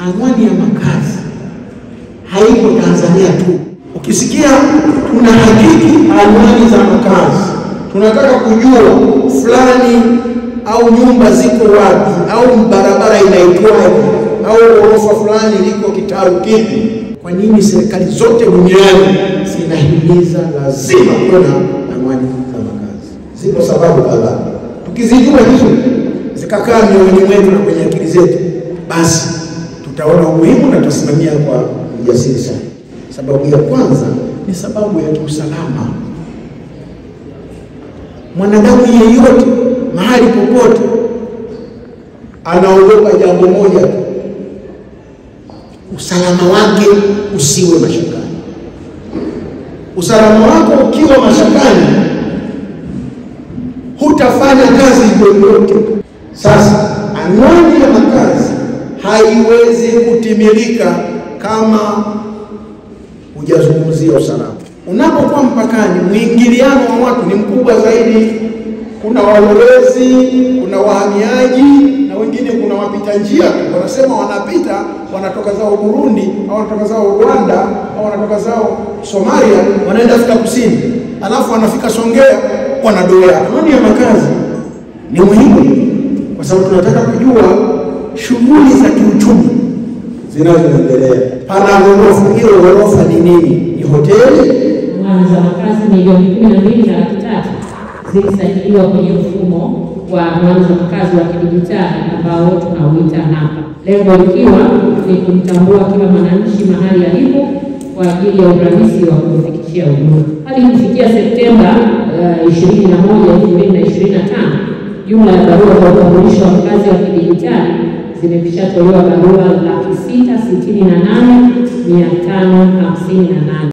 anwani ya makazi haiko Tanzania tu. Ukisikia tunahakiki anwani za makazi, tunataka kujua fulani au nyumba ziko wapi, au barabara inaitwaje, au ghorofa fulani liko kitaru kipi. Kwa nini serikali zote duniani zinahimiza lazima kuwe na anwani za makazi? Zipo sababu kadhaa. Tukizijua hizo zikakaa mioyoni mwetu na kwenye akili zetu, basi tutaona umuhimu na tutasimamia kwa ujasiri sana. Sababu ya kwanza ni sababu ya kiusalama. Mwanadamu yeyote mahali popote anaogopa jambo moja, usalama wake usiwe mashakani. Usalama wako ukiwa mashakani, hutafanya kazi yoyote. Sasa anwani ya makazi haiwezi kutimilika kama hujazungumzia usalama. Unapokuwa mpakani, mwingiliano wa watu ni mkubwa zaidi. Kuna walowezi, kuna wahamiaji, na wengine kuna wapita njia. Wanasema wanapita, wanatoka zao Burundi, au wanatoka zao Rwanda, au wanatoka zao Somalia, wanaenda Afrika Kusini, alafu wanafika Songea, wanadoa. Anwani ya makazi ni muhimu kwa sababu tunataka kujua shughuli za kiuchumi zinazoendelea. Pana ghorofa, hiyo ghorofa ni nini? Ni hoteli? Anwani za makazi milioni 12.3 zilisajiliwa kwenye mfumo wa anwani za makazi wa kidijitali ambao tunauita NaPA. Lengo likiwa ni kumtambua kila mwananchi mahali alipo kwa ajili ya urahisi wa kufikishia huduma. Hadi kufikia Septemba 21, 2025, jumla ya barua za utambulisho wa mkazi wa kidijitali zimeshatolewa barua 668,558.